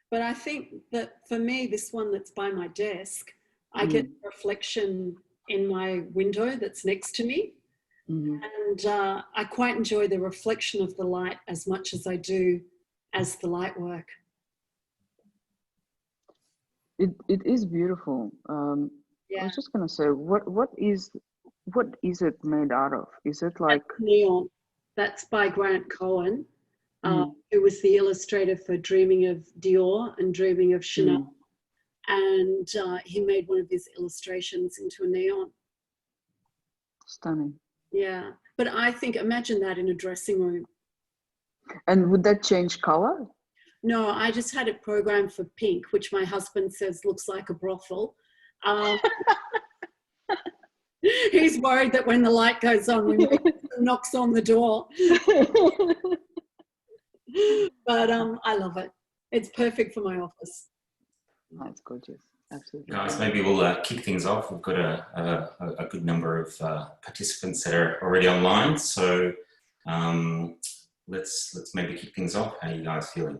But I think that for me, this one that's by my desk, I get a reflection in my window that's next to me. And I quite enjoy the reflection of the light as much as I do as the light work. It is beautiful. Yeah. I was just gonna say, what is it made out of? Is it like neon? That's by Grant Cohen, who was the illustrator for Dreaming of Dior and Dreaming of Chanel. And he made one of his illustrations into a neon. Stunning. Yeah, but I think, imagine that in a dressing room. And would that change color? No, I just had it programmed for pink, which my husband says looks like a brothel. He's worried that when the light goes on, when he knocks on the door. But I love it. It's perfect for my office. That's gorgeous. Absolutely. Guys, maybe we'll kick things off. We've got a good number of participants that are already online. So let's maybe kick things off. How are you guys feeling?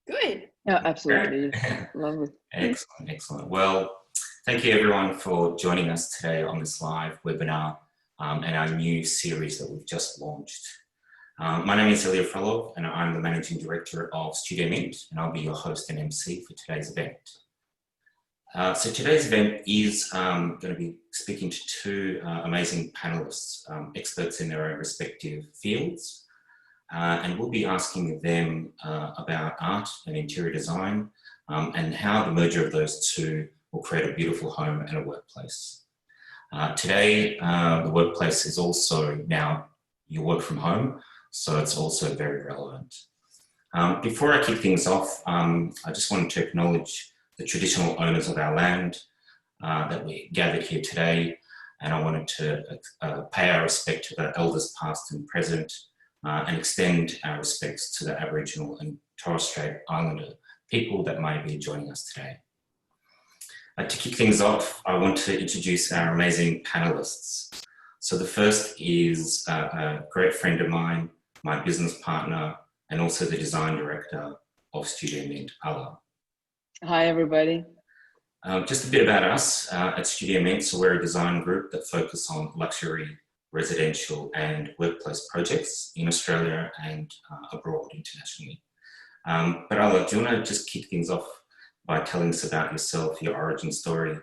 Good. Yeah, absolutely. Lovely. Excellent, excellent. Well, thank you everyone for joining us today on this live webinar and our new series that we've just launched. My name is Ilya Frolov and I'm the Managing Director of STUDIOMINT, and I'll be your host and MC for today's event. So today's event is going to be speaking to two amazing panelists, experts in their own respective fields, and we'll be asking them about art and interior design and how the merger of those two will create a beautiful home and a workplace. Today, the workplace is also now you work from home, so it's also very relevant. Before I kick things off, I just wanted to acknowledge the traditional owners of our land that we gathered here today, and I wanted to pay our respect to the elders past and present and extend our respects to the Aboriginal and Torres Strait Islander people that may be joining us today. To kick things off, I want to introduce our amazing panelists. So the first is a great friend of mine, my business partner, and also the design director of STUDIOMINT, Alla. Hi, everybody. Just a bit about us at STUDIOMINT. So we're a design group that focus on luxury, residential and workplace projects in Australia and abroad internationally. But Alla, do you want to just kick things off by telling us about yourself, your origin story,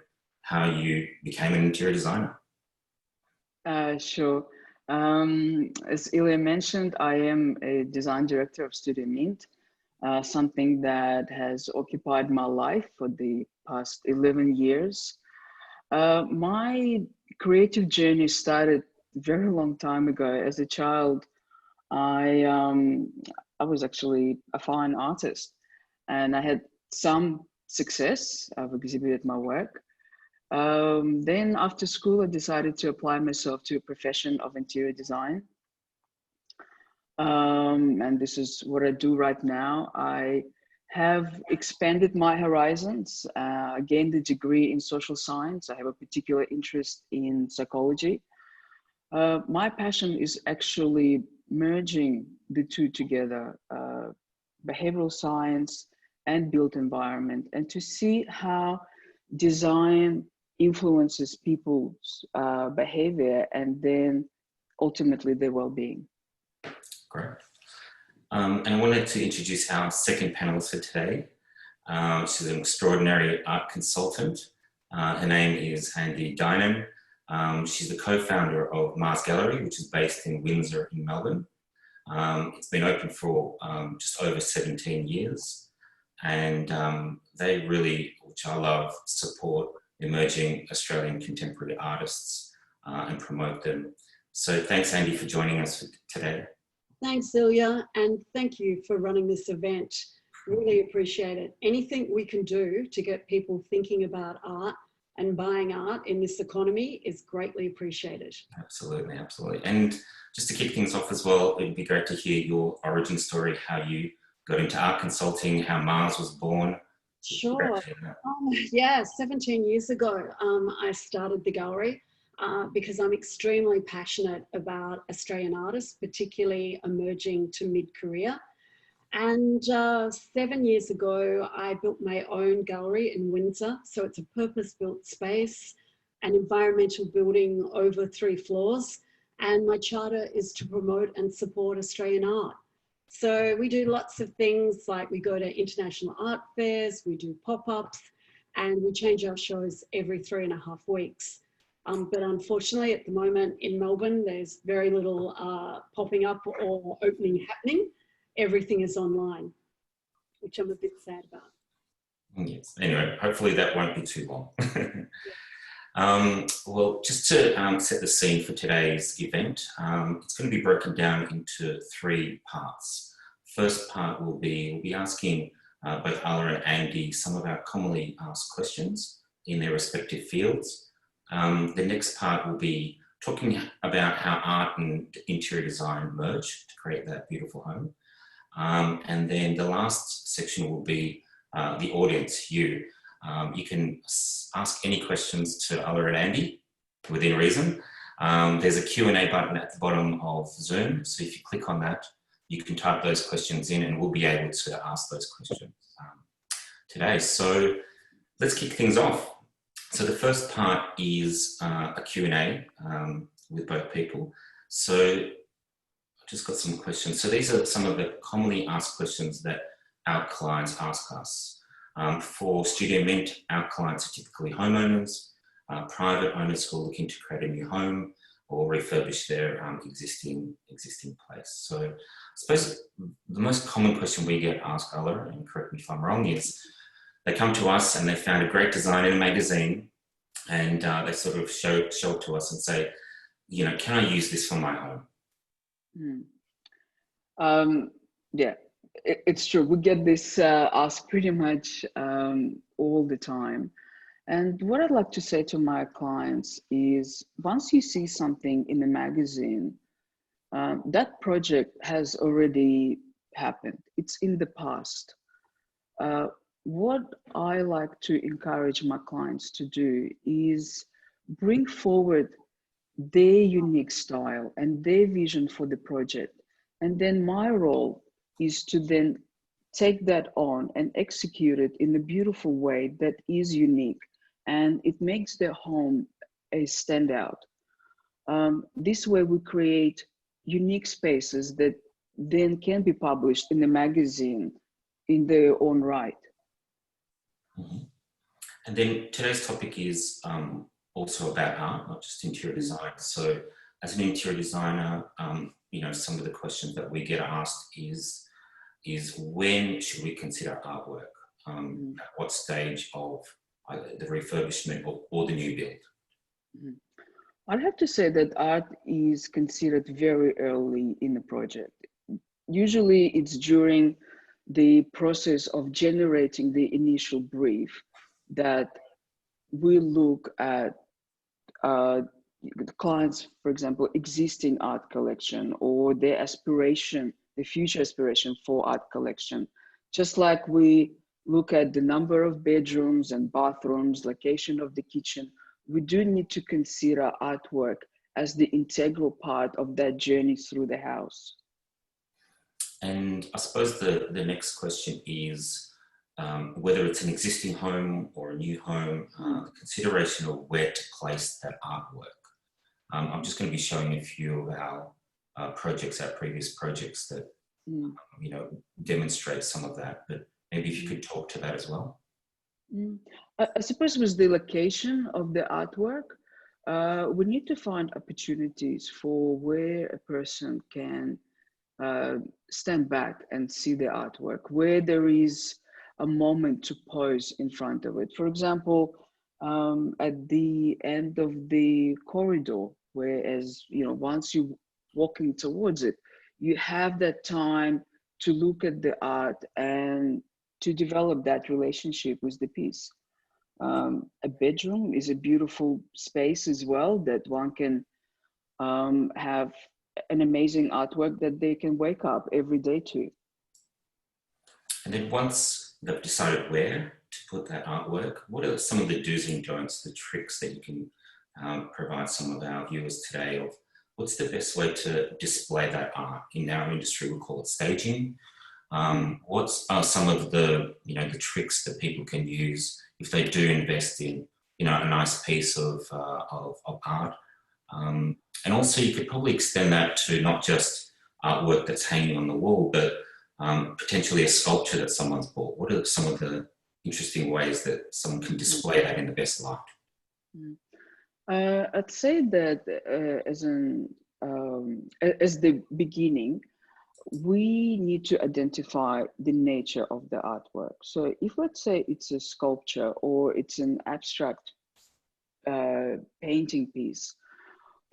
how you became an interior designer? Sure. As Ilya mentioned, I am a design director of STUDIOMINT, something that has occupied my life for the past 11 years. My creative journey started a very long time ago. As a child, I was actually a fine artist, and I had some success. I've exhibited my work. Then after school, I decided to apply myself to a profession of interior design. And this is what I do right now. I have expanded my horizons, gained a degree in social science. I have a particular interest in psychology. My passion is actually merging the two together, behavioral science and built environment, and to see how design influences people's behavior and then ultimately their well-being. Great. And I wanted to introduce our second panelist for today. She's an extraordinary art consultant. Her name is Andy Dinan. She's the co-founder of MARS Gallery, which is based in Windsor in Melbourne. It's been open for just over 17 years. And they really, which I love, support emerging Australian contemporary artists and promote them. So thanks, Andy, for joining us today. Thanks, Ilya, and thank you for running this event. Really appreciate it. Anything we can do to get people thinking about art and buying art in this economy is greatly appreciated. Absolutely, absolutely. And just to kick things off as well, it'd be great to hear your origin story, how you got into art consulting, how MARS was born. Sure. Yeah, 17 years ago, I started the gallery because I'm extremely passionate about Australian artists, particularly emerging to mid-career. And 7 years ago, I built my own gallery in Windsor. So it's a purpose-built space, an environmental building over 3 floors. And my charter is to promote and support Australian art. So we do lots of things, like we go to international art fairs, we do pop-ups, and we change our shows every 3.5 weeks. But unfortunately, at the moment in Melbourne, there's very little popping up or opening happening. Everything is online, which I'm a bit sad about. Yes. Anyway, hopefully that won't be too long. Well, just to set the scene for today's event, it's going to be broken down into 3 parts. First part will be, we'll be asking both Alla and Andy some of our commonly asked questions in their respective fields. The next part will be talking about how art and interior design merge to create that beautiful home. And then the last section will be the audience, you. You can ask any questions to Alla and Andy within reason. There's a Q&A button at the bottom of Zoom. So if you click on that, you can type those questions in and we'll be able to ask those questions today. So let's kick things off. So the first part is a Q&A with both people. So I've just got some questions. So these are some of the commonly asked questions that our clients ask us. For STUDIOMINT, our clients are typically homeowners, private owners who are looking to create a new home or refurbish their existing place. So I suppose the most common question we get asked, Alla, and correct me if I'm wrong, is they come to us and they found a great design in a magazine and they sort of show it to us and say, you know, can I use this for my home? Yeah. It's true. We get this asked pretty much all the time. And what I'd like to say to my clients is, once you see something in a magazine, that project has already happened. It's in the past. What I like to encourage my clients to do is bring forward their unique style and their vision for the project. And then my role is to then take that on and execute it in a beautiful way that is unique and it makes their home a standout. This way we create unique spaces that then can be published in the magazine in their own right. Mm-hmm. And then today's topic is also about art, not just interior design. So as an interior designer, you know, some of the questions that we get asked is when should we consider artwork? At what stage of either the refurbishment or the new build? I'd have to say that art is considered very early in the project. Usually it's during the process of generating the initial brief that we look at the clients, for example, existing art collection or their aspiration, the future aspiration for art collection. Just like we look at the number of bedrooms and bathrooms, location of the kitchen, we do need to consider artwork as the integral part of that journey through the house. And I suppose the next question is whether it's an existing home or a new home, the consideration of where to place that artwork. I'm just going to be showing a few of our projects, our previous projects that you know, demonstrate some of that, but maybe if you could talk to that as well. I suppose with the location of the artwork, we need to find opportunities for where a person can stand back and see the artwork, where there is a moment to pause in front of it. For example, at the end of the corridor, whereas, you know, once you're walking towards it, you have that time to look at the art and to develop that relationship with the piece. A bedroom is a beautiful space as well that one can have an amazing artwork that they can wake up every day to. And then once they've decided where to put that artwork, what are some of the do's and don'ts, the tricks that you can provide some of our viewers today of what's the best way to display that art? In our industry, we call it staging. What are some of the, the tricks that people can use if they do invest in, a nice piece of art? And also you could probably extend that to not just artwork that's hanging on the wall, but potentially a sculpture that someone's bought. What are some of the interesting ways that someone can display that in the best light? I'd say that as the beginning, we need to identify the nature of the artwork. So if, let's say, it's a sculpture or it's an abstract painting piece,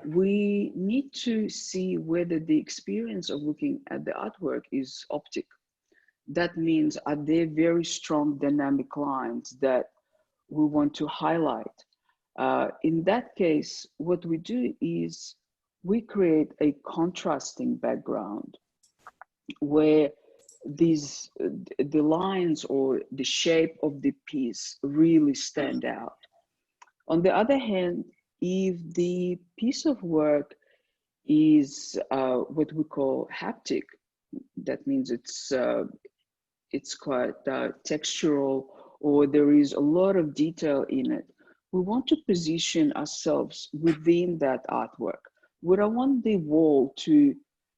we need to see whether the experience of looking at the artwork is optic. That means, are there very strong dynamic lines that we want to highlight? In that case, what we do is we create a contrasting background where the lines or the shape of the piece really stand out. On the other hand, if the piece of work is what we call haptic, that means it's quite textural, or there is a lot of detail in it, we want to position ourselves within that artwork. We don't want the wall to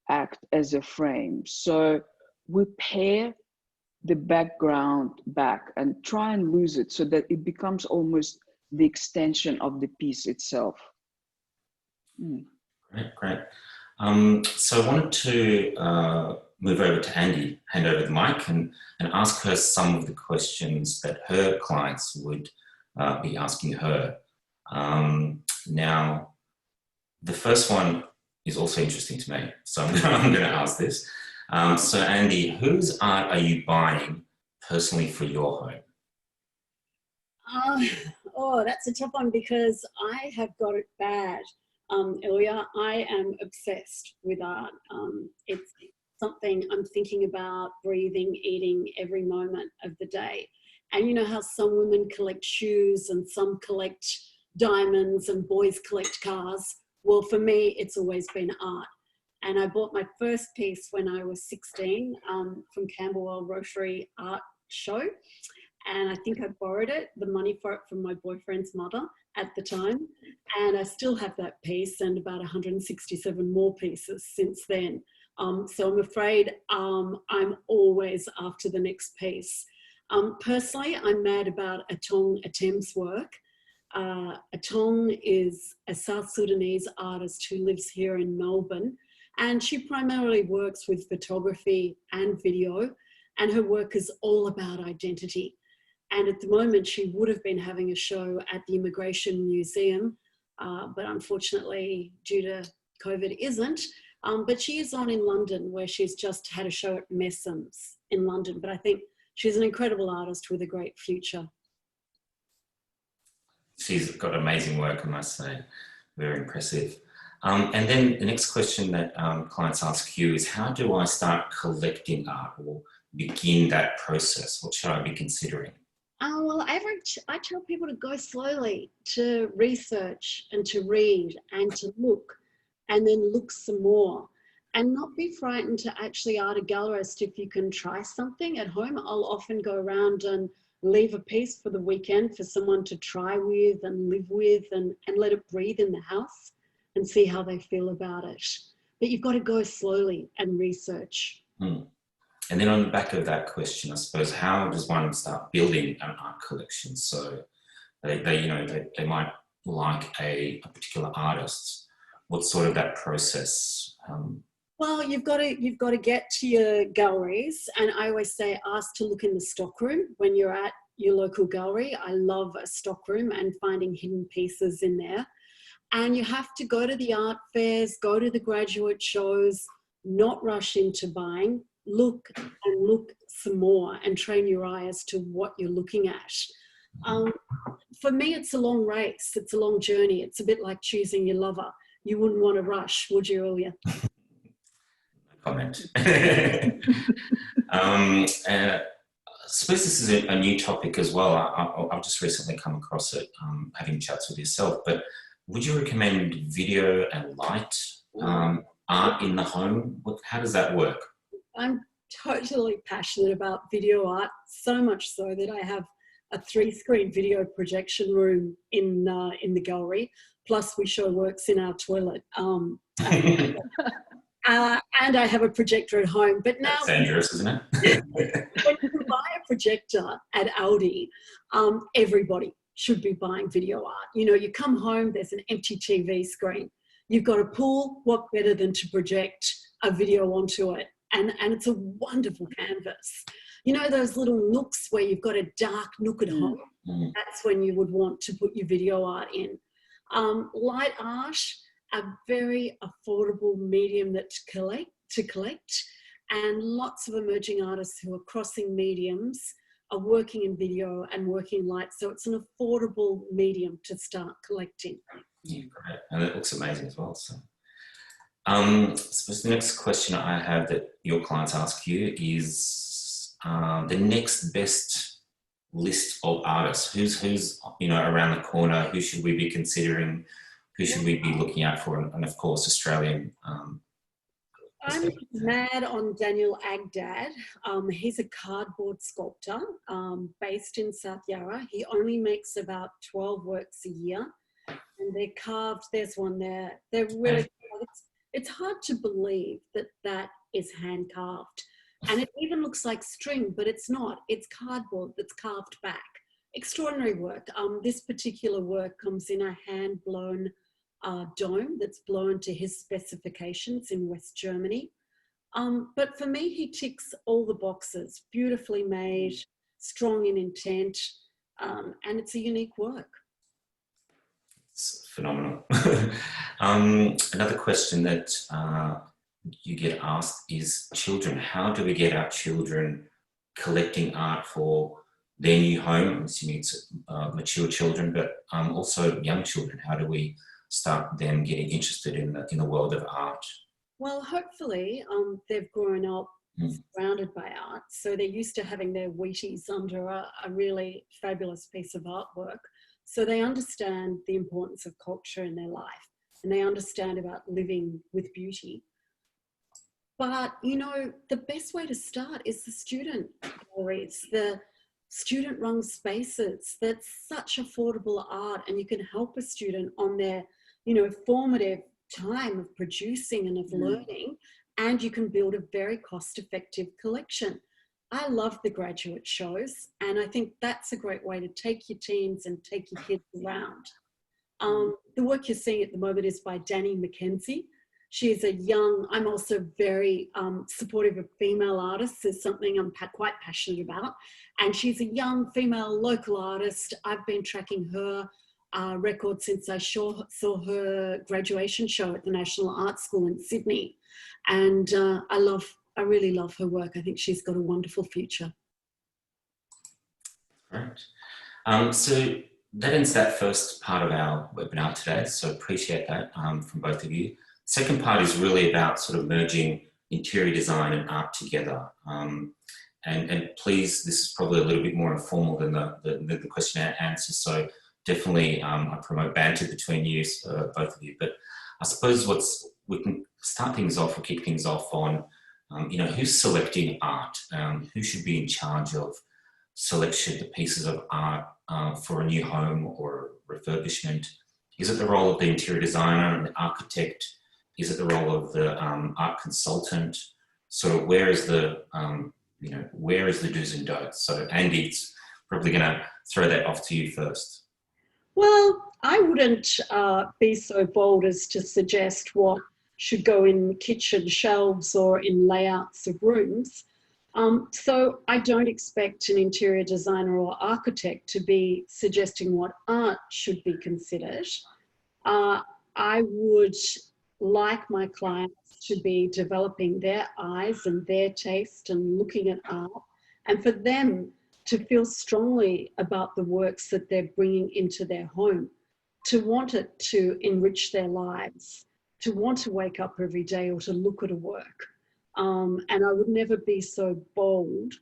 act as a frame. So we pare the background back and try and lose it so that it becomes almost the extension of the piece itself. Great. So I wanted to move over to Andy, hand over the mic and ask her some of the questions that her clients would be asking her. Now, the first one is also interesting to me, so I'm going to ask this. So Andy, whose art are you buying personally for your home? Oh, that's a tough one because I have got it bad, Ilya. I am obsessed with art. It's something I'm thinking about, breathing, eating every moment of the day. And you know how some women collect shoes and some collect diamonds and boys collect cars? Well, for me, it's always been art. And I bought my first piece when I was 16 from Camberwell Rotary Art Show. And I think I borrowed it, the money for it, from my boyfriend's mother at the time. And I still have that piece and about 167 more pieces since then. So I'm afraid I'm always after the next piece. Personally, I'm mad about Atong Atem's work. Atong is a South Sudanese artist who lives here in Melbourne, and she primarily works with photography and video, and her work is all about identity. And at the moment, she would have been having a show at the Immigration Museum, but unfortunately, due to COVID, isn't. But she is on in London, where she's just had a show at Messham's in London. But I think she's an incredible artist with a great future. She's got amazing work, I must say. Very impressive. And then the next question that clients ask you is, how do I start collecting art or begin that process? What should I be considering? Well, I tell people to go slowly, to research and to read and to look, and then look some more. And not be frightened to actually art a gallerist if you can try something at home. I'll often go around and leave a piece for the weekend for someone to try with and live with and let it breathe in the house and see how they feel about it. But you've got to go slowly and research. And then on the back of that question, I suppose, how does one start building an art collection? So they might like a particular artist. What's sort of that process? Well, you've got to get to your galleries, and I always say ask to look in the stockroom when you're at your local gallery. I love a stockroom and finding hidden pieces in there. And you have to go to the art fairs, go to the graduate shows, not rush into buying. Look and look some more and train your eye as to what you're looking at. For me, it's a long race. It's a long journey. It's a bit like choosing your lover. You wouldn't want to rush, would you, Ilya? Comment. I suppose this is a new topic as well. I've just recently come across it, having chats with yourself, but would you recommend video and light art in the home? How does that work? totally passionate about video art, so much so that I have a 3-screen video projection room in the gallery. Plus, we show works in our toilet. And I have a projector at home. But now, that's dangerous, isn't it? when you buy a projector at Aldi, everybody should be buying video art. You know, you come home, there's an empty TV screen. You've got a pool. What better than to project a video onto it? And it's a wonderful canvas. You know, those little nooks where you've got a dark nook at home, that's when you would want to put your video art in. Light art, a very affordable medium to collect, and lots of emerging artists who are crossing mediums are working in video and working light. So it's an affordable medium to start collecting. Yeah, great. And it looks amazing as well. So. I suppose the next question I have that your clients ask you is the next best list of artists. Who's around the corner? Who should we be considering? Who should we be looking out for? And of course, Australian. I'm mad on Daniel Agdad. He's a cardboard sculptor based in South Yarra. He only makes about 12 works a year, and they're carved. There's one there. They're really. It's hard to believe that is hand carved, and it even looks like string, but it's not. It's cardboard that's carved back. Extraordinary work. This particular work comes in a hand blown dome that's blown to his specifications in West Germany. But for me, he ticks all the boxes. Beautifully made, strong in intent, and it's a unique work. It's phenomenal. Another question that you get asked is children. How do we get our children collecting art for their new home? I'm assuming it's mature children, but also young children. How do we start them getting interested in the world of art? Well, hopefully they've grown up surrounded by art. So they're used to having their Wheaties under a really fabulous piece of artwork. So they understand the importance of culture in their life, and they understand about living with beauty. But, you know, the best way to start is the student galleries, the student-run spaces. That's such affordable art, and you can help a student on their, formative time of producing and of learning, and you can build a very cost-effective collection. I love the graduate shows, and I think that's a great way to take your teens and take your kids around. The work you're seeing at the moment is by Danny McKenzie. She's I'm also very supportive of female artists. It's something I'm quite passionate about. And she's a young female local artist. I've been tracking her record since I saw her graduation show at the National Art School in Sydney. And I really love her work. I think she's got a wonderful future. Great. So that ends that first part of our webinar today. So appreciate that from both of you. Second part is really about sort of merging interior design and art together. And please, this is probably a little bit more informal than the question and answer. So definitely I promote banter between you, both of you. But I suppose we can start things off or kick things off on, who's selecting art? Who should be in charge of selection, the pieces of art for a new home or refurbishment? Is it the role of the interior designer and the architect? Is it the role of the art consultant? So where is the do's and don'ts? So Andy, it's probably going to throw that off to you first. Well, I wouldn't be so bold as to suggest what should go in kitchen shelves or in layouts of rooms. So I don't expect an interior designer or architect to be suggesting what art should be considered. I would like my clients to be developing their eyes and their taste and looking at art, and for them to feel strongly about the works that they're bringing into their home, to want it to enrich their lives, to want to wake up every day or to look at a work. And I would never be so bold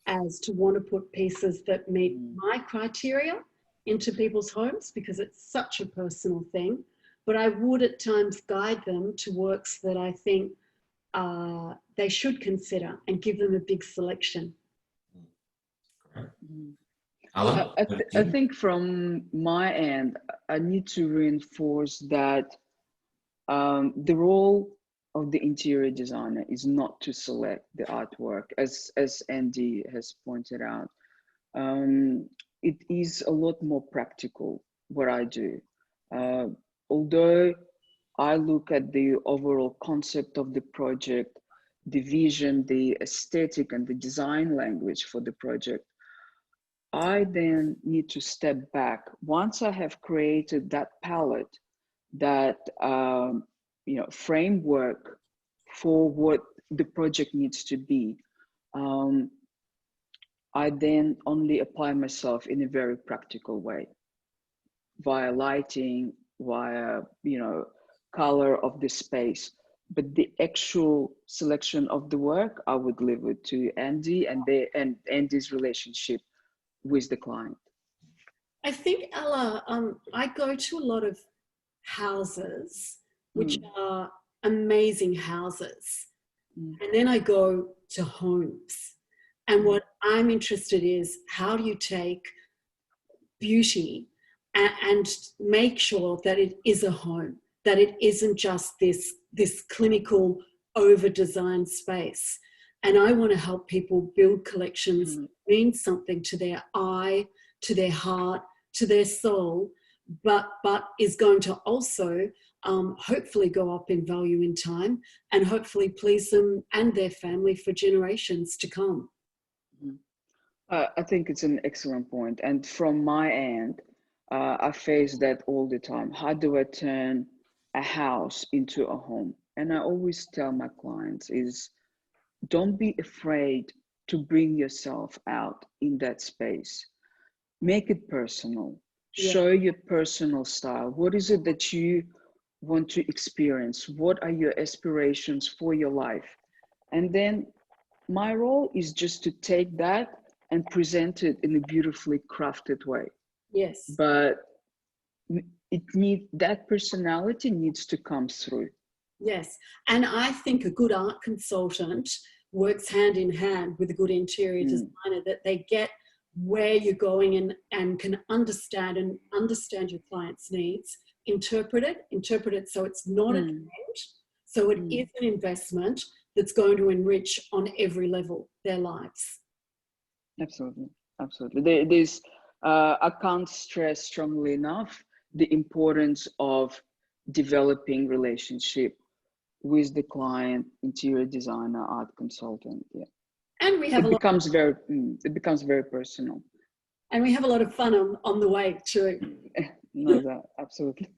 as to want to put pieces that meet my criteria into people's homes, because it's such a personal thing. But I would at times guide them to works that I think they should consider and give them a big selection. Alla, I think from my end, I need to reinforce that the role of the interior designer is not to select the artwork, as Andy has pointed out. It is a lot more practical what I do. Although I look at the overall concept of the project, the vision, the aesthetic and the design language for the project, I then need to step back. Once I have created that palette, that framework for what the project needs to be, I then only apply myself in a very practical way, via lighting, via color of the space. But the actual selection of the work, I would leave it to Andy and Andy's relationship with the client. I think, Alla, I go to a lot of houses, which are amazing houses. And then I go to homes. And what I'm interested is, how do you take beauty and make sure that it is a home, that it isn't just this clinical over-designed space. And I want to help people build collections that mean something to their eye, to their heart, to their soul, but is going to also hopefully go up in value in time and hopefully please them and their family for generations to come. I think it's an excellent point. And from my end, I face that all the time. How do I turn a house into a home? And I always tell my clients is, don't be afraid to bring yourself out in that space. Make it personal. Show your personal style. What is it that you want to experience? What are your aspirations for your life? And then my role is just to take that and present it in a beautifully crafted way. Yes. But that personality needs to come through. Yes. And I think a good art consultant works hand in hand with a good interior designer, that they get where you're going and can understand your client's needs, interpret it so it's not a trend, so it is an investment that's going to enrich on every level their lives. Absolutely, absolutely. There's I can't stress strongly enough the importance of developing relationship with the client, interior designer, art consultant. Yeah. And we have it becomes very personal. And we have a lot of fun on the way too. No, that absolutely.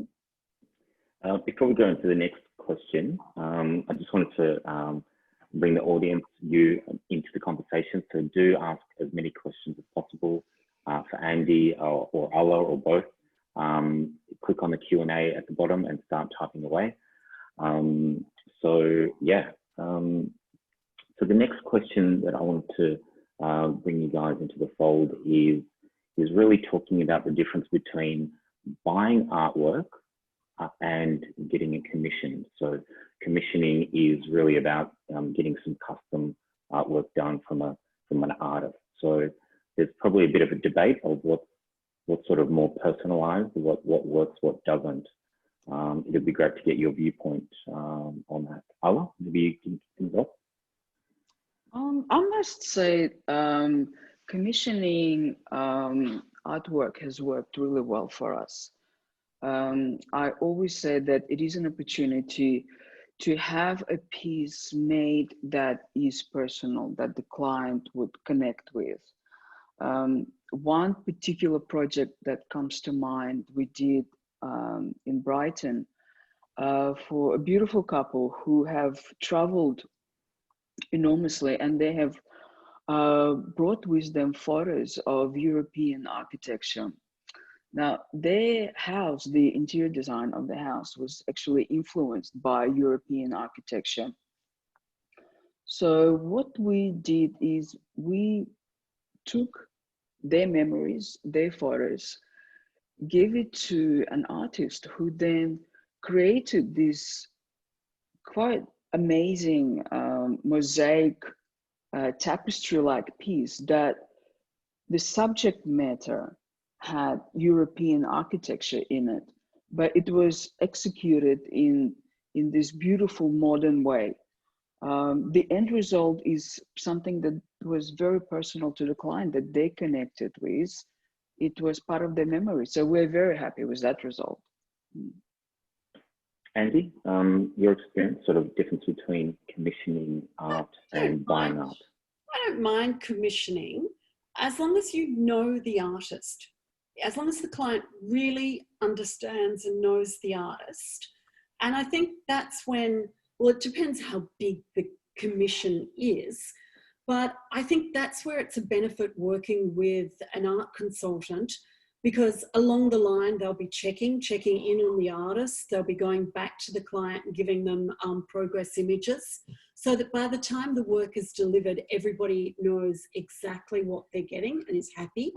Before we go into the next question, I just wanted to bring the audience, you, into the conversation. So do ask as many questions as possible for Andy or Alla or both. Click on the Q&A at the bottom and start typing away. So the next question that I wanted to bring you guys into the fold is really talking about the difference between buying artwork and getting it commissioned. So commissioning is really about getting some custom artwork done from an artist. So there's probably a bit of a debate of what's sort of more personalized, what works, what doesn't. It'd be great to get your viewpoint on that. Alla, maybe you can kick things off. I must say, commissioning artwork has worked really well for us. I always say that it is an opportunity to have a piece made that is personal, that the client would connect with. One particular project that comes to mind, we did in Brighton for a beautiful couple who have traveled enormously, and they have brought with them photos of European architecture. Now, their house, the interior design of the house, was actually influenced by European architecture. So what we did is we took their memories, their photos, gave it to an artist who then created this quite amazing mosaic tapestry-like piece that the subject matter had European architecture in it, but it was executed in this beautiful modern way. The end result is something that was very personal to the client, that they connected with. It was part of their memory. So we're very happy with that result. Andy, your experience, sort of difference between commissioning art and buying art? I don't mind commissioning as long as you know the artist, as long as the client really understands and knows the artist. And I think that's when, well, it depends how big the commission is, but I think that's where it's a benefit working with an art consultant, because along the line, they'll be checking in on the artist. They'll be going back to the client and giving them progress images, so that by the time the work is delivered, everybody knows exactly what they're getting and is happy.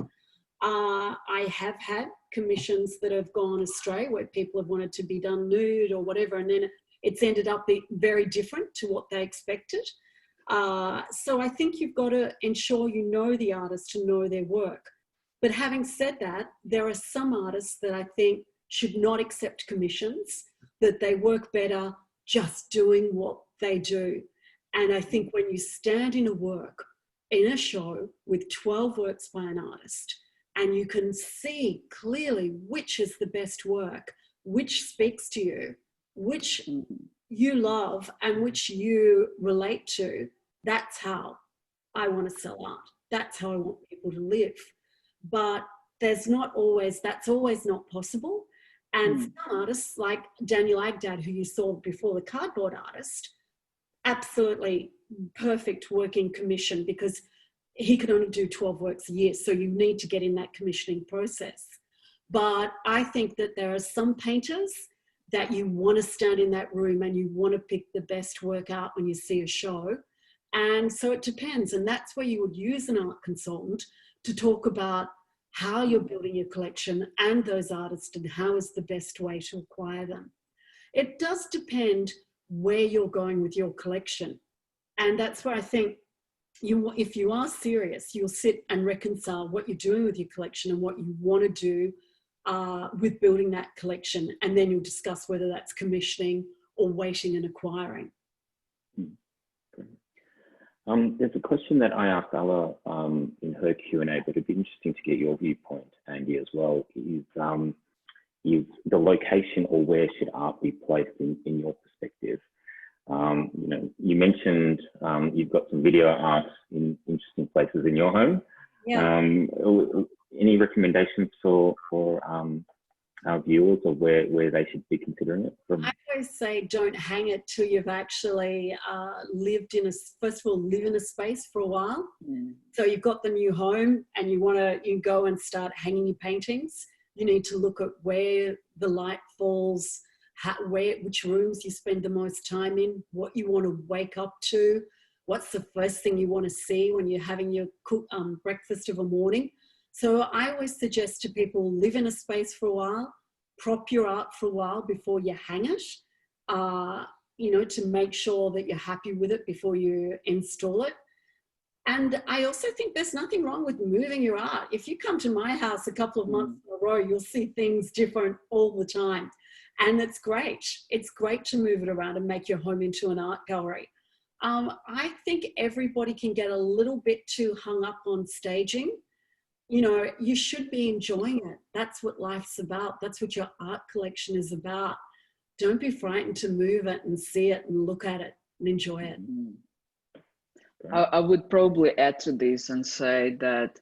I have had commissions that have gone astray where people have wanted to be done nude or whatever, and then it's ended up being very different to what they expected. So I think you've got to ensure you know the artist to know their work. But having said that, there are some artists that I think should not accept commissions, that they work better just doing what they do. And I think when you stand in a show with 12 works by an artist, and you can see clearly which is the best work, which speaks to you, which you love and which you relate to, that's how I want to sell art. That's how I want people to live. But that's always not possible. And some artists like Daniel Agdad, who you saw before, the cardboard artist, absolutely perfect working commission, because he could only do 12 works a year. So you need to get in that commissioning process. But I think that there are some painters that you want to stand in that room and you want to pick the best work out when you see a show. And so it depends. And that's where you would use an art consultant to talk about how you're building your collection and those artists and how is the best way to acquire them. It does depend where you're going with your collection. And that's where I think if you are serious, you'll sit and reconcile what you're doing with your collection and what you want to do with building that collection. And then you'll discuss whether that's commissioning or waiting and acquiring. There's a question that I asked Alla in her Q&A, but it'd be interesting to get your viewpoint, Andy, as well, is the location, or where should art be placed in your perspective? You mentioned you've got some video art in interesting places in your home. Yeah. Any recommendations for our viewers, or where they should be considering it from? I always say don't hang it till you've actually live in a space for a while. So you've got the new home and you go and start hanging your paintings. You need to look at where the light falls, which rooms you spend the most time in, what you want to wake up to, what's the first thing you want to see when you're having your breakfast of a morning. So I always suggest to people, live in a space for a while, prop your art for a while before you hang it, to make sure that you're happy with it before you install it. And I also think there's nothing wrong with moving your art. If you come to my house a couple of months in a row, you'll see things different all the time. And it's great. It's great to move it around and make your home into an art gallery. I think everybody can get a little bit too hung up on staging. You should be enjoying it. That's what life's about. That's what your art collection is about. Don't be frightened to move it and see it and look at it and enjoy it. I would probably add to this and say that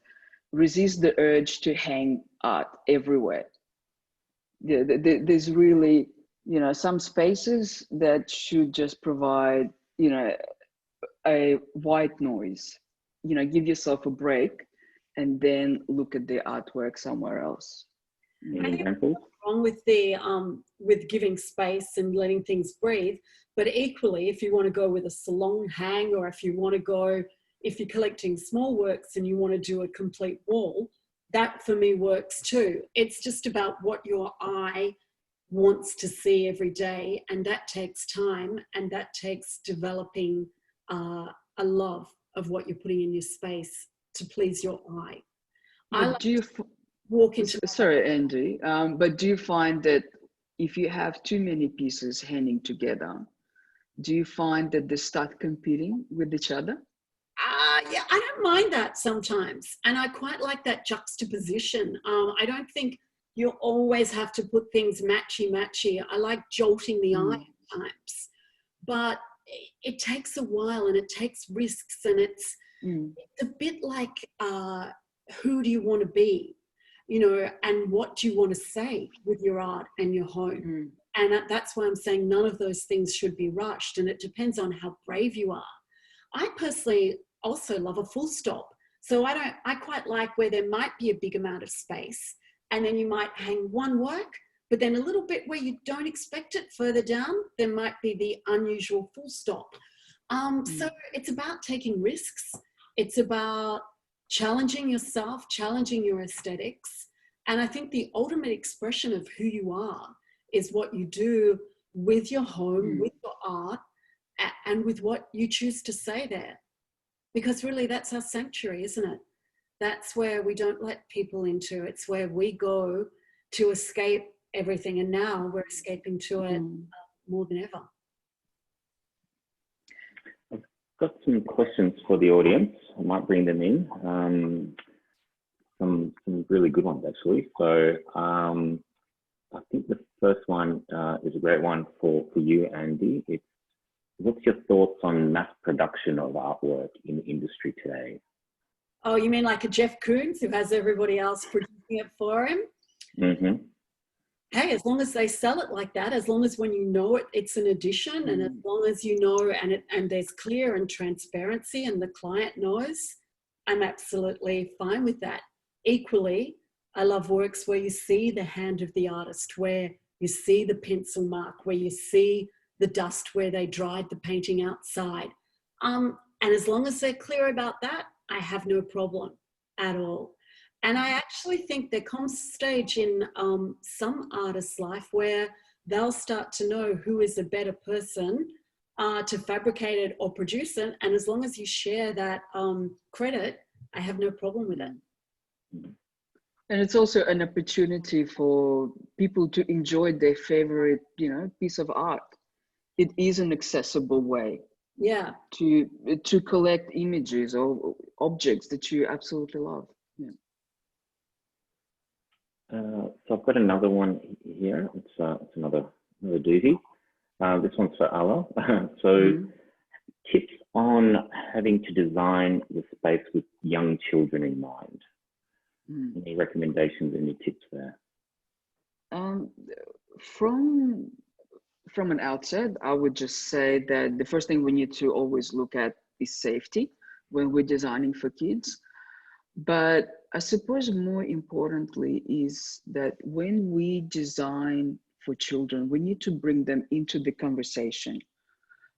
resist the urge to hang art everywhere. There's really, some spaces that should just provide, a white noise, give yourself a break and then look at the artwork somewhere else. Any examples? Wrong with with giving space and letting things breathe, but equally, if you want to go with a salon hang, or if you're collecting small works and you want to do a complete wall, that for me works too. It's just about what your eye wants to see every day, and that takes time, and that takes developing a love of what you're putting in your space to please your eye. I like to walk into. Sorry, Andy, but do you find that if you have too many pieces hanging together, do you find that they start competing with each other? Yeah, I don't mind that sometimes, and I quite like that juxtaposition. I don't think you always have to put things matchy. I like jolting the eye at times, but it takes a while and it takes risks, and it's a bit like who do you want to be, you know, and what do you want to say with your art and your home. And that's why I'm saying none of those things should be rushed, and it depends on how brave you are. I personally also love a full stop. So I quite like where there might be a big amount of space, and then you might hang one work, but then a little bit where you don't expect it further down, there might be the unusual full stop. So it's about taking risks. It's about challenging yourself, challenging your aesthetics. And I think the ultimate expression of who you are is what you do with your home, with your art, and with what you choose to say there. Because really that's our sanctuary, isn't it? That's where we don't let people into. It's where we go to escape everything. And now we're escaping to it more than ever. I've got some questions for the audience. I might bring them in. Some really good ones, actually. So I think the first one is a great one for you, Andy. It's, what's your thoughts on mass production of artwork in the industry today? Oh, you mean like a Jeff Koons who has everybody else producing it for him? Hey, as long as they sell it like that, as long as when you know it, it's an edition, and as long as you know and there's clear and transparency and the client knows, I'm absolutely fine with that. Equally, I love works where you see the hand of the artist, where you see the pencil mark, where you see the dust where they dried the painting outside. And as long as they're clear about that, I have no problem at all. And I actually think there comes a stage in some artists' life where they'll start to know who is a better person to fabricate it or produce it. And as long as you share that credit, I have no problem with it. And it's also an opportunity for people to enjoy their favorite, you know, piece of art. It is an accessible way, to collect images or objects that you absolutely love. So I've got another one here. It's another doozy. This one's for Alla. So tips on having to design the space with young children in mind. Any recommendations, any tips there? From an outset, I would just say that the first thing we need to always look at is safety when we're designing for kids. But I suppose more importantly is that when we design for children, we need to bring them into the conversation.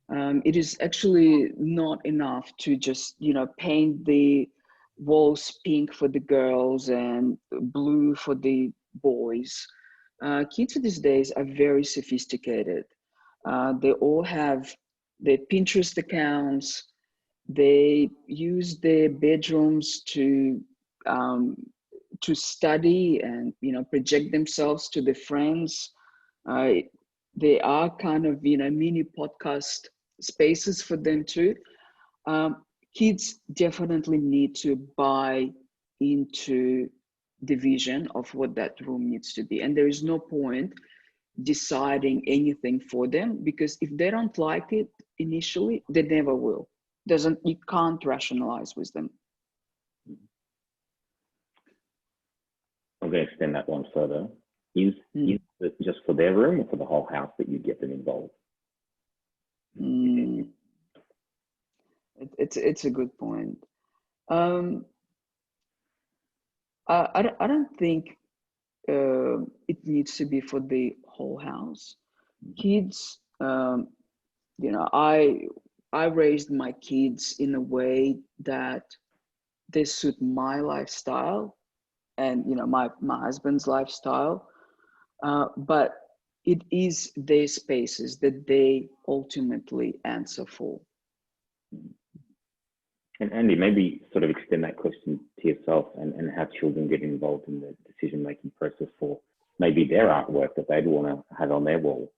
It is actually not enough to just, you know, paint the walls pink for the girls and blue for the boys. Kids these days are very sophisticated. They all have their Pinterest accounts. They use their bedrooms to study and, you know, project themselves to their friends. They are kind of, you know, mini podcast spaces for them too. Kids definitely need to buy into the vision of what that room needs to be. And there is no point deciding anything for them, because if they don't like it initially, they never will. You can't rationalize with them. I'm going to extend that one further. Is it just for their room or for the whole house that you get them involved? It's a good point. I don't think it needs to be for the whole house. Kids, you know, I raised my kids in a way that they suit my lifestyle and, you know, my husband's lifestyle. But it is their spaces that they ultimately answer for. And Andy, maybe sort of extend that question to yourself and how children get involved in the decision-making process for maybe their artwork that they'd want to have on their wall.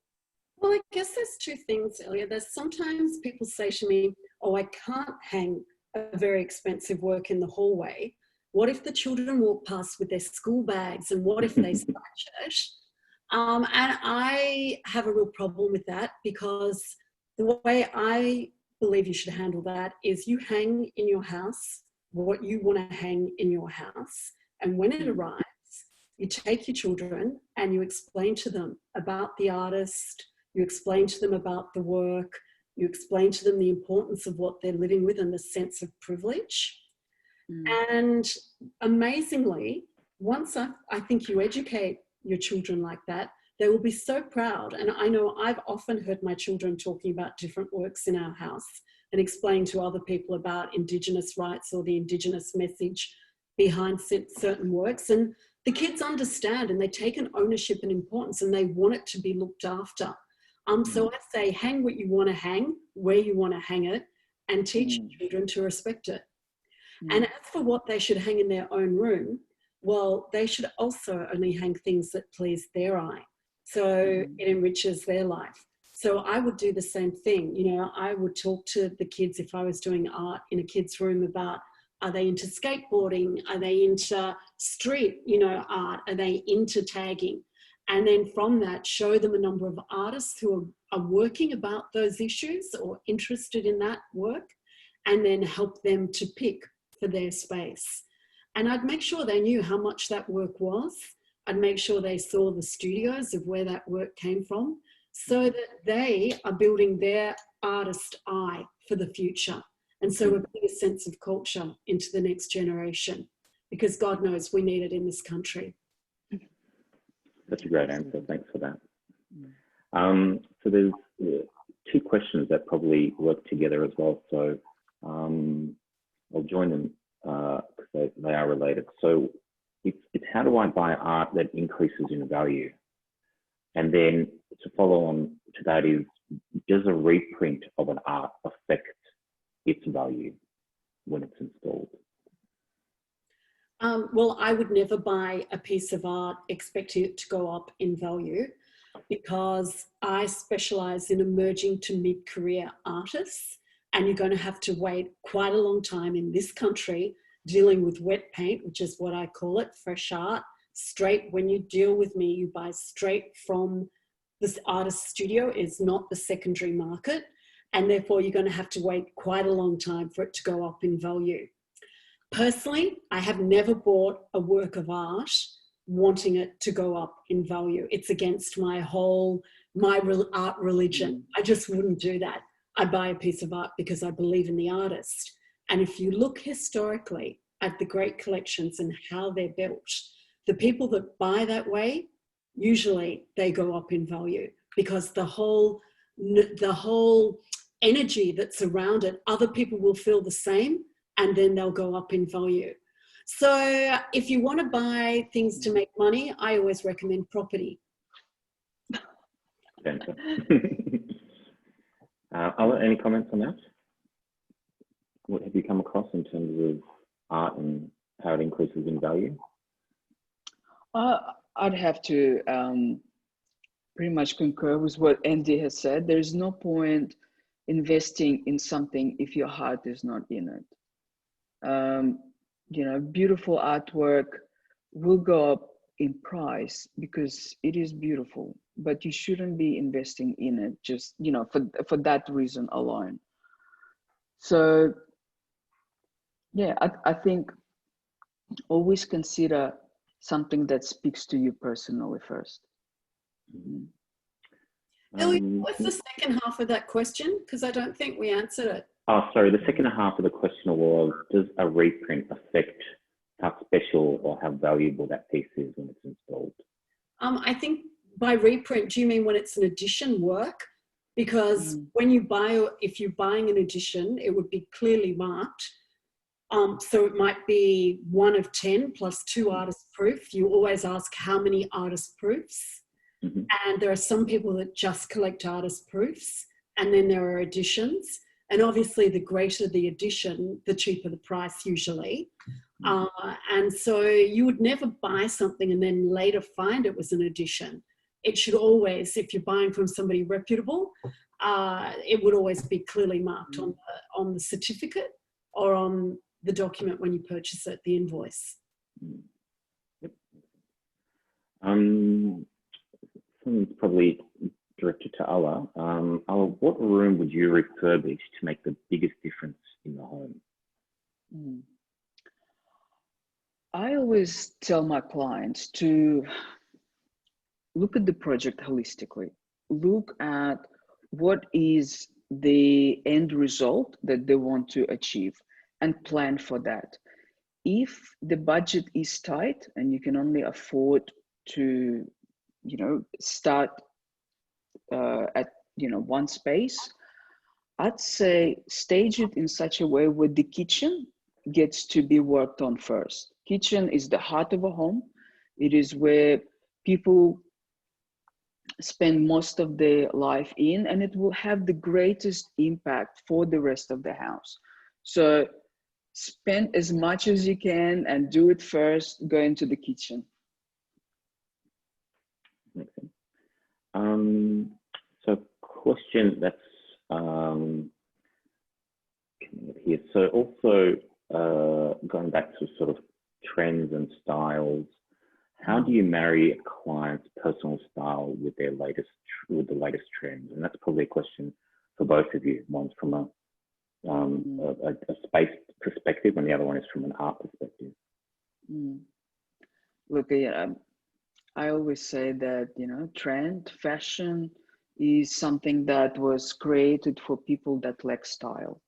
Well, I guess there's two things, Ilya. There's sometimes people say to me, oh, I can't hang a very expensive work in the hallway. What if the children walk past with their school bags, and what if they scratch it? And I have a real problem with that, because the way I believe you should handle that is you hang in your house what you want to hang in your house. And when it arrives, you take your children and you explain to them about the artist, you explain to them about the work, you explain to them the importance of what they're living with and the sense of privilege. And amazingly, once I think you educate your children like that, they will be so proud. And I know I've often heard my children talking about different works in our house and explain to other people about Indigenous rights or the Indigenous message behind certain works. And the kids understand and they take an ownership and importance, and they want it to be looked after. So I say, hang what you want to hang, where you want to hang it, and teach children to respect it. And as for what they should hang in their own room, well, they should also only hang things that please their eye. So it enriches their life. So I would do the same thing. You know, I would talk to the kids if I was doing art in a kid's room about, are they into skateboarding? Are they into street, art? Are they into tagging? And then from that, show them a number of artists who are working about those issues or interested in that work, and then help them to pick for their space. And I'd make sure they knew how much that work was. I'd make sure they saw the studios of where that work came from, so that they are building their artist eye for the future. And so we're putting a sense of culture into the next generation, because God knows we need it in this country. That's a great answer. Thanks for that. So there's two questions that probably work together as well. So I'll join them because they are related. So it's how do I buy art that increases in value? And then to follow on to that is, does a reprint of an art affect its value when it's installed? Well, I would never buy a piece of art expecting it to go up in value, because I specialize in emerging to mid-career artists, and you're going to have to wait quite a long time in this country dealing with wet paint, which is what I call it, fresh art, straight. When you deal with me, you buy straight from this artist studio. It's not the secondary market, and therefore you're going to have to wait quite a long time for it to go up in value. Personally, I have never bought a work of art wanting it to go up in value. It's against my art religion. I just wouldn't do that. I buy a piece of art because I believe in the artist. And if you look historically at the great collections and how they're built, the people that buy that way, usually they go up in value, because the whole energy that's around it, other people will feel the same, and then they'll go up in value. So if you want to buy things to make money, I always recommend property. Alla, any comments on that? What have you come across in terms of art and how it increases in value? I'd have to pretty much concur with what Andy has said. There's no point investing in something if your heart is not in it. Beautiful artwork will go up in price because it is beautiful, but you shouldn't be investing in it just, for that reason alone. So, yeah, I think always consider something that speaks to you personally first. Ilya, what's the second half of that question? Because I don't think we answered it. Oh, sorry. The second half of the question was, does a reprint affect how special or how valuable that piece is when it's installed? I think by reprint, do you mean when it's an edition work? Because when you buy, if you're buying an edition, it would be clearly marked. So it might be 1 of 10 plus 2 artist proof. You always ask how many artist proofs. And there are some people that just collect artist proofs, and then there are editions. And obviously the greater the edition, the cheaper the price usually. And so you would never buy something and then later find it was an edition. It should always, if you're buying from somebody reputable, it would always be clearly marked on the certificate or on the document when you purchase it, the invoice. Yep. Something's probably directed to Alla. Alla, what room would you refurbish to make the biggest difference in the home? I always tell my clients to look at the project holistically. Look at what is the end result that they want to achieve and plan for that. If the budget is tight and you can only afford to, start at, one space, I'd say stage it in such a way where the kitchen gets to be worked on first. Kitchen is the heart of a home. It is where people spend most of their life in, and it will have the greatest impact for the rest of the house. So spend as much as you can and do it first, go into the kitchen. Makes sense. So question that's coming up here. So also going back to sort of trends and styles, how do you marry a client's personal style with the latest trends? And that's probably a question for both of you. One's from a space perspective, and the other one is from an art perspective. Look, I always say that trend, fashion is something that was created for people that lack style.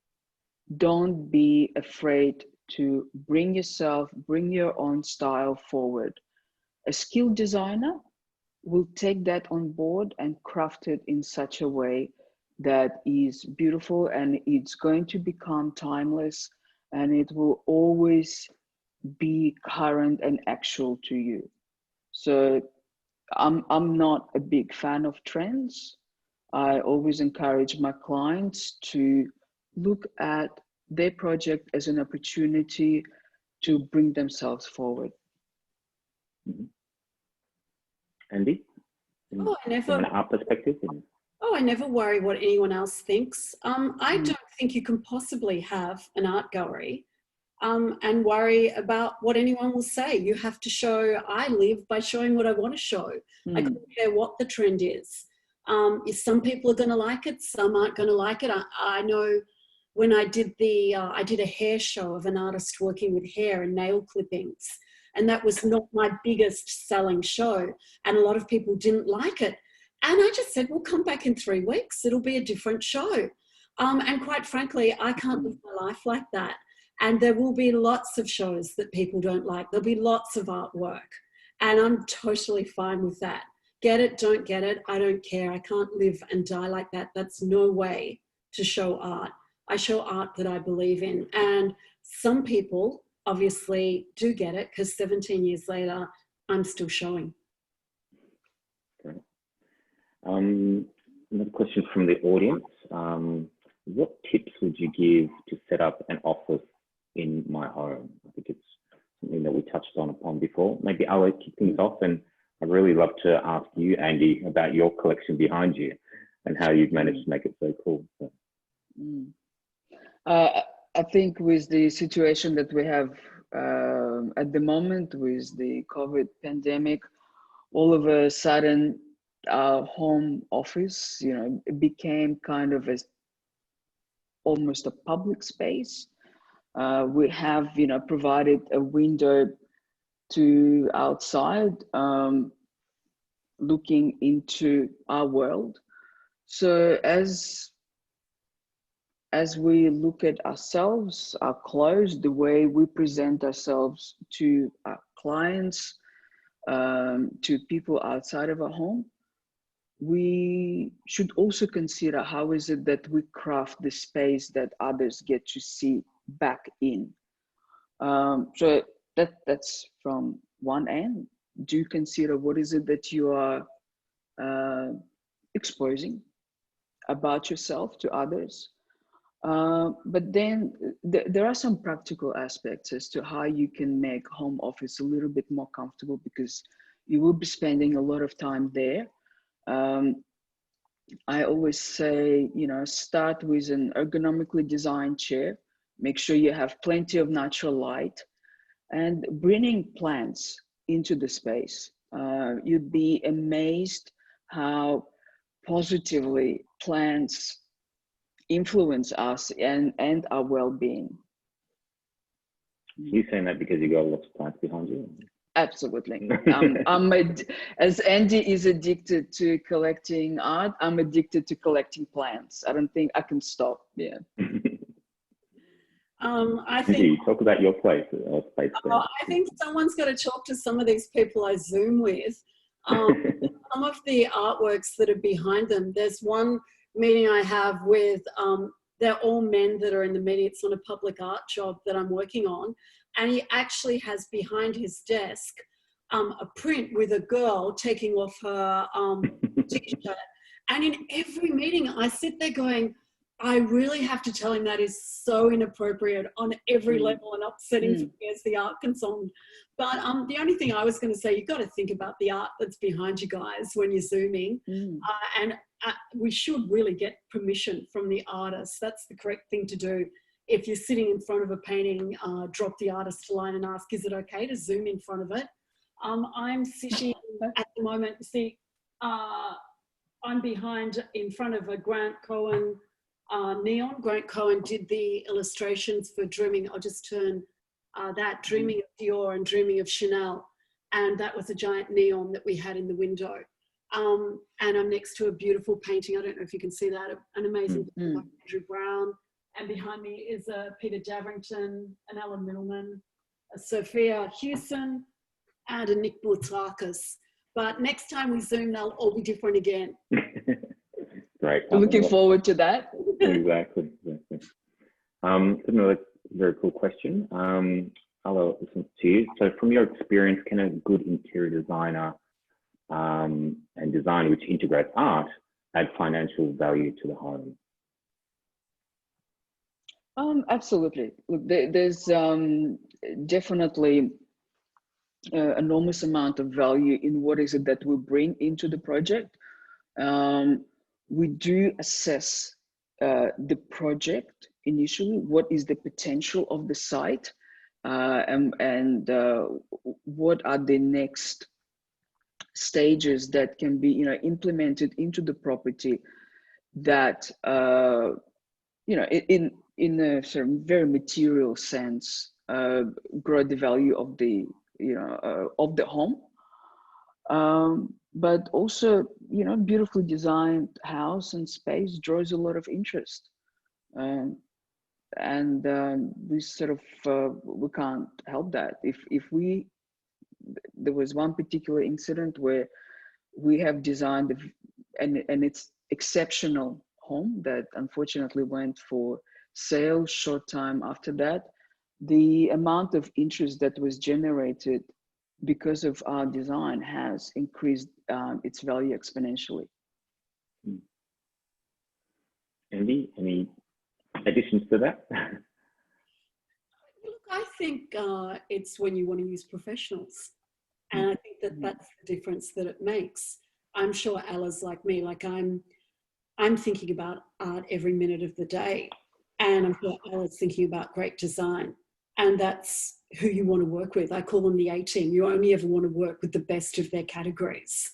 Don't be afraid to bring your own style forward. A skilled designer will take that on board and craft it in such a way that is beautiful, and it's going to become timeless, and it will always be current and actual to you. So I'm not a big fan of trends. I always encourage my clients to look at their project as an opportunity to bring themselves forward. Andy? From an art perspective? I never worry what anyone else thinks. I don't think you can possibly have an art gallery and worry about what anyone will say. You have to show, I live by showing what I want to show. I don't care what the trend is. If some people are going to like it, some aren't going to like it. I know when I did I did a hair show of an artist working with hair and nail clippings, and that was not my biggest selling show, and a lot of people didn't like it. And I just said, well, come back in 3 weeks. It'll be a different show. And quite frankly, I can't live my life like that. And there will be lots of shows that people don't like. There'll be lots of artwork. And I'm totally fine with that. Get it, don't get it, I don't care. I can't live and die like that. That's no way to show art. I show art that I believe in. And some people obviously do get it, because 17 years later, I'm still showing. Great. Another question from the audience. What tips would you give to set up an office in my home? I think it's something that we touched upon before. Maybe I'll kick things off, and I'd really love to ask you, Andy, about your collection behind you and how you've managed to make it so cool. So. I think with the situation that we have at the moment with the COVID pandemic, all of a sudden our home office, it became kind of almost a public space. We have, provided a window to outside, looking into our world. So as we look at ourselves, our clothes, the way we present ourselves to our clients, to people outside of our home, we should also consider how is it that we craft the space that others get to see back in. So that's from one end. Do consider what is it that you are exposing about yourself to others. But then there are some practical aspects as to how you can make home office a little bit more comfortable, because you will be spending a lot of time there. I always say, you know, start with an ergonomically designed chair. Make sure you have plenty of natural light, and bringing plants into the space. You'd be amazed how positively plants influence us and our well-being. You saying that because you got lots of plants behind you? Absolutely. As Andy is addicted to collecting art, I'm addicted to collecting plants. I don't think I can stop. Yeah. I think you talk about your place. Space I think someone's got to talk to some of these people I Zoom with. Some of the artworks that are behind them. There's one meeting I have with, they're all men that are in the meeting. It's not a public art job that I'm working on. And he actually has behind his desk a print with a girl taking off her t-shirt. And in every meeting, I sit there going, I really have to tell him that is so inappropriate on every level and upsetting for me as the art consultant. But the only thing I was going to say, you've got to think about the art that's behind you guys when you're Zooming. And we should really get permission from the artist. That's the correct thing to do. If you're sitting in front of a painting, drop the artist a line and ask, is it okay to Zoom in front of it? I'm sitting at the moment, see, I'm behind in front of a Grant Cohen neon. Grant Cohen did the illustrations for Dreaming. I'll just turn that, Dreaming of Dior and Dreaming of Chanel. And that was a giant neon that we had in the window. And I'm next to a beautiful painting. I don't know if you can see that, an amazing painting by Andrew Brown. And behind me is Peter Daverington, an Alan Middleman, a Sophia Hewson, and a Nick Boutrakis. But next time we Zoom, they'll all be different again. Great. Looking forward to that. Exactly. Another very cool question. Alla, listen to you. So from your experience, can a good interior designer and design which integrates art add financial value to the home? Absolutely. Look, there's definitely enormous amount of value in what is it that we bring into the project. We do assess the project initially, what is the potential of the site, and what are the next stages that can be, you know, implemented into the property that, you know, in a sort of very material sense, grow the value of the, you know, of the home. But also, you know, beautifully designed house and space draws a lot of interest. And we sort of, we can't help that. If there was one particular incident where we have designed and it's exceptional home that unfortunately went for sale short time after that. The amount of interest that was generated because of our design has increased its value exponentially. Andy, any additions to that? Look, I think it's when you want to use professionals. And I think that that's the difference that it makes. I'm sure Alla's like me, like I'm thinking about art every minute of the day. And I'm sure Alla's thinking about great design. And that's who you want to work with. I call them the A-team. You only ever want to work with the best of their categories.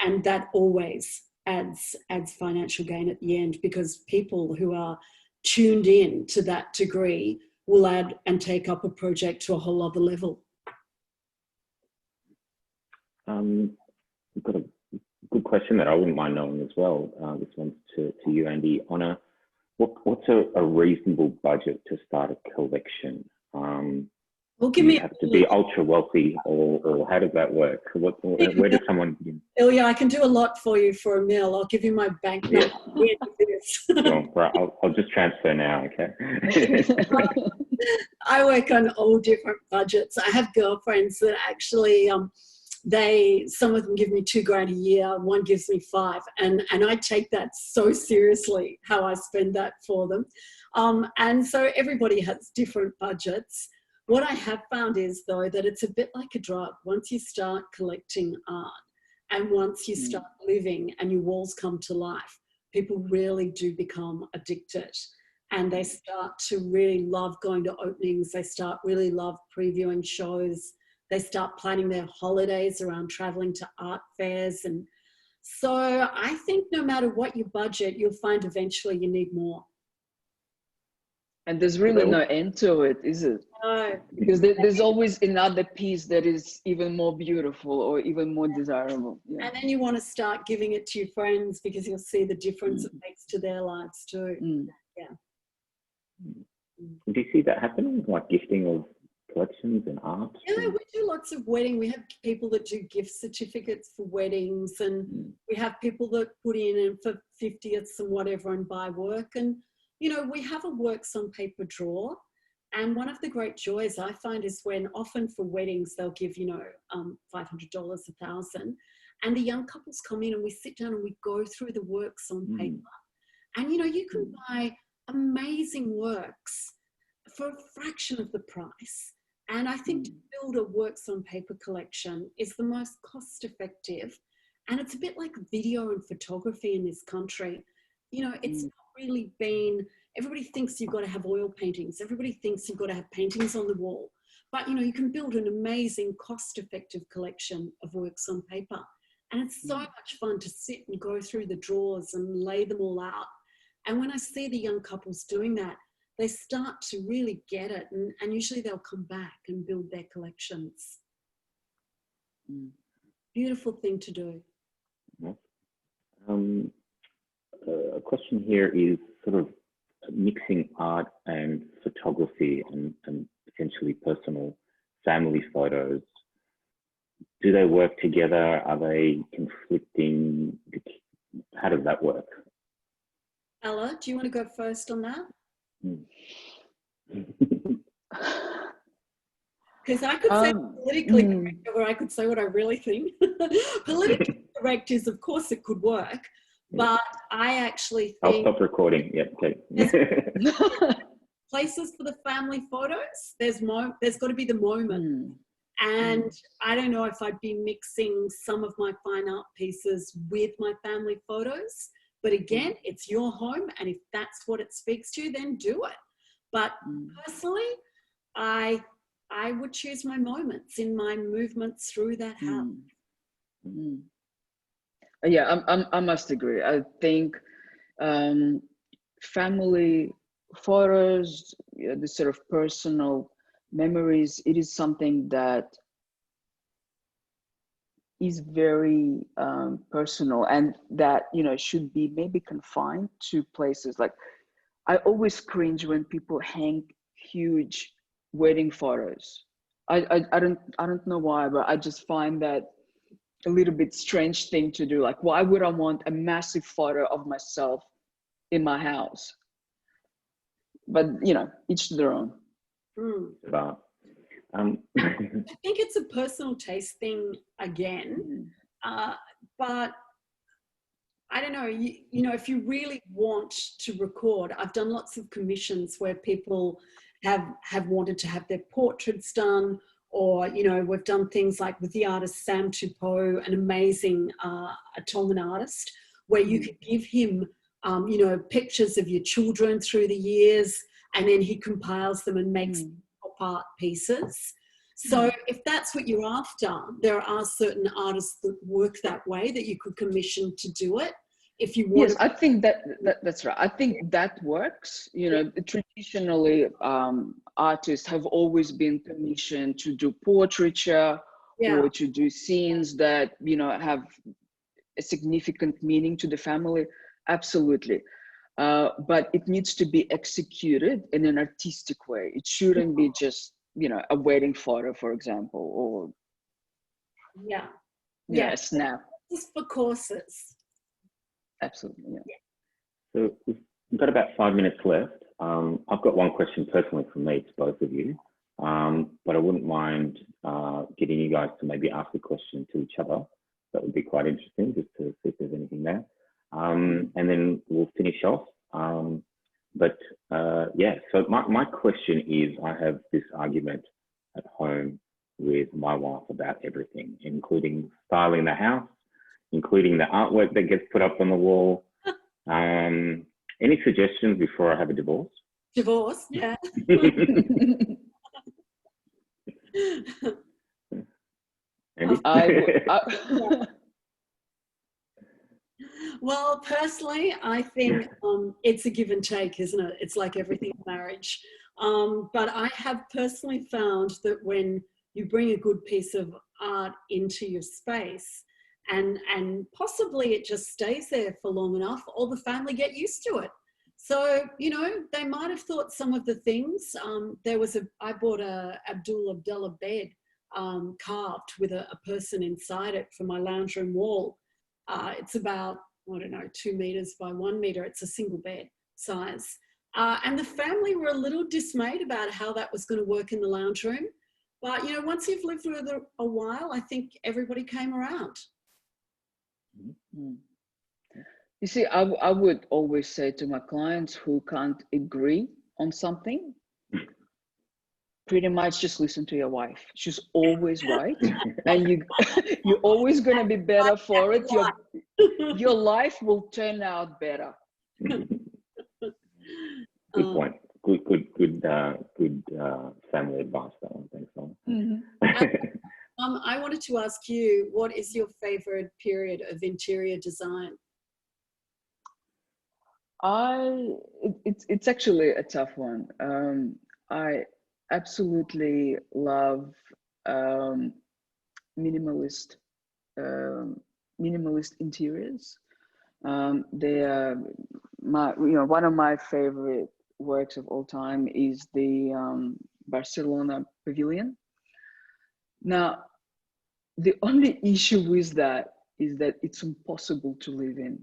And that always adds financial gain at the end, because people who are tuned in to that degree will add and take up a project to a whole other level. We've got a good question that I wouldn't mind knowing as well. This one's to you, Andy. On what's a reasonable budget to start a collection? Well, give me. You have to be ultra wealthy, or how does that work? Where does someone begin? Ilya, I can do a lot for you for a meal. I'll give you my bank number. Sure. Right, I'll just transfer now, okay? I work on all different budgets. I have girlfriends that actually some of them give me $2,000 a year, one gives me 5, and I take that so seriously, how I spend that for them. And so everybody has different budgets. What I have found is, though, that it's a bit like a drug. Once you start collecting art and once you start living and your walls come to life, people really do become addicted, and they start to really love going to openings. They start really love previewing shows. They start planning their holidays around traveling to art fairs. And so I think no matter what your budget, you'll find eventually you need more. And there's really no end to it, is it? No. Because there's always another piece that is even more beautiful or even more desirable. Yeah. And then you want to start giving it to your friends because you'll see the difference it makes to their lives too. Yeah. Do you see that happening, like gifting of collections and art? Yeah, we do lots of wedding. We have people that do gift certificates for weddings, and we have people that put in for 50ths and whatever and buy work. And, you know, we have a works on paper drawer. And one of the great joys I find is when often for weddings, they'll give, you know, $500, $1,000. And the young couples come in and we sit down and we go through the works on paper. And, you know, you can buy amazing works for a fraction of the price. And I think to build a works on paper collection is the most cost effective. And it's a bit like video and photography in this country. You know, it's not really been, everybody thinks you've got to have oil paintings. Everybody thinks you've got to have paintings on the wall. But, you know, you can build an amazing cost effective collection of works on paper. And it's so much fun to sit and go through the drawers and lay them all out. And when I see the young couples doing that, they start to really get it, and usually they'll come back and build their collections. Beautiful thing to do. A question here is sort of mixing art and photography and potentially personal family photos. Do they work together? Are they conflicting? How does that work? Alla, do you want to go first on that? Because I could say politically correct, or I could say what I really think. Politically correct is, of course, it could work, but I actually think... I'll stop recording. Yep, okay. Places for the family photos, there's got to be the moment. And I don't know if I'd be mixing some of my fine art pieces with my family photos. But again, it's your home, and if that's what it speaks to, then do it. But personally, I would choose my moments in my movements through that house. Yeah, I must agree. I think family photos, the sort of personal memories, it is something that is very personal, and that, you know, should be maybe confined to places. Like, I always cringe when people hang huge wedding photos. I don't know why, but I just find that a little bit strange thing to do. Like, why would I want a massive photo of myself in my house? But, you know, each to their own. I think it's a personal taste thing again, but I don't know, you know, if you really want to record, I've done lots of commissions where people have wanted to have their portraits done, or, you know, we've done things like with the artist Sam Tupou, an amazing Tongan artist, where you could give him, you know, pictures of your children through the years, and then he compiles them and makes art pieces. So if that's what you're after, there are certain artists that work that way that you could commission to do it. If you want, yes, I think that's right. I think that works. You know, traditionally, artists have always been commissioned to do portraiture or to do scenes that, you know, have a significant meaning to the family. Absolutely. But it needs to be executed in an artistic way. It shouldn't be just, you know, a wedding photo, for example, or a snap. Just for courses. Absolutely. Yeah. So we've got about 5 minutes left. I've got one question personally from me to both of you, but but I wouldn't mind getting you guys to maybe ask a question to each other. That would be quite interesting, just to see if there's anything there. And then we'll finish off. Yeah, so my question is, I have this argument at home with my wife about everything, including styling the house, including the artwork that gets put up on the wall. Any suggestions before I have a divorce? Divorce, yeah. Well, personally, I think it's a give and take, isn't it? It's like everything in marriage. But I have personally found that when you bring a good piece of art into your space, and possibly it just stays there for long enough, all the family get used to it. So, you know, they might have thought some of the things. I bought a Abdul Abdullah bed carved with a person inside it for my lounge room wall. It's about, I don't know, 2 meters by 1 meter. It's a single bed size. And the family were a little dismayed about how that was going to work in the lounge room. But, you know, once you've lived with it a while, I think everybody came around. You see, I would always say to my clients who can't agree on something, pretty much just listen to your wife. She's always right. And you're always going to be better for it. Your life will turn out better. Good point. Good family advice, that one. Thanks, Alla. I wanted to ask you, what is your favorite period of interior design? It's actually a tough one. I absolutely love minimalist interiors. They are one of my favorite works of all time is the Barcelona Pavilion. Now, the only issue with that is that it's impossible to live in.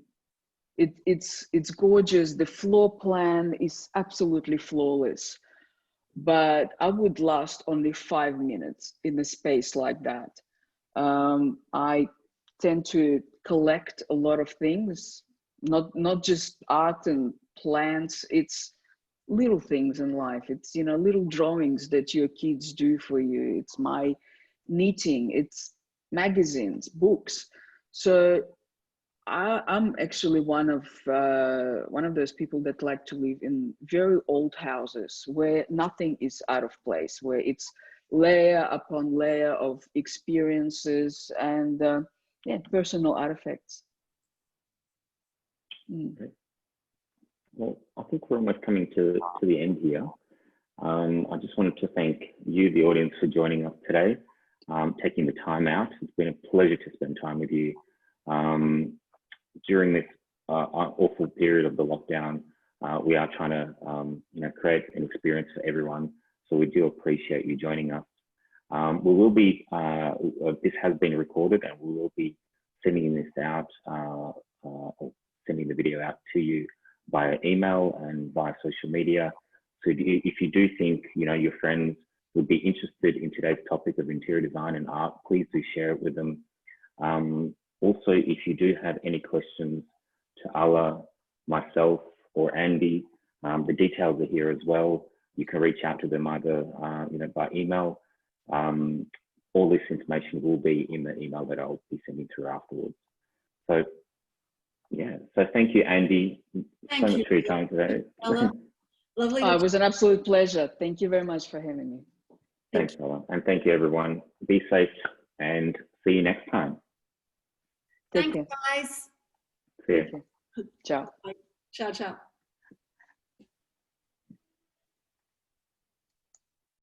It's gorgeous. The floor plan is absolutely flawless, but I would last only 5 minutes in a space like that. I tend to collect a lot of things, not just art and plants. It's little things in life. It's, you know, little drawings that your kids do for you. It's my knitting. It's magazines, books. So I'm actually one of those people that like to live in very old houses where nothing is out of place, where it's layer upon layer of experiences and personal artifacts. Okay. Well, I think we're almost coming to the end here. I just wanted to thank you, the audience, for joining us today, taking the time out. It's been a pleasure to spend time with you. During this awful period of the lockdown, we are trying to create an experience for everyone. So we do appreciate you joining us. We will be, this has been recorded, and we will be sending this out, or sending the video out to you via email and via social media. So if you do think, you know, your friends would be interested in today's topic of interior design and art, please do share it with them. Also, if you do have any questions to Alla, myself, or Andy, the details are here as well. You can reach out to them either by email. All this information will be in the email that I'll be sending through afterwards. So, yeah. So thank you, Andy, so much for your time today. Alla, lovely. It was an absolute pleasure. Thank you very much for having me. Thanks, Alla. And thank you, everyone. Be safe and see you next time. Thanks, guys. See you. Ciao. Ciao, ciao.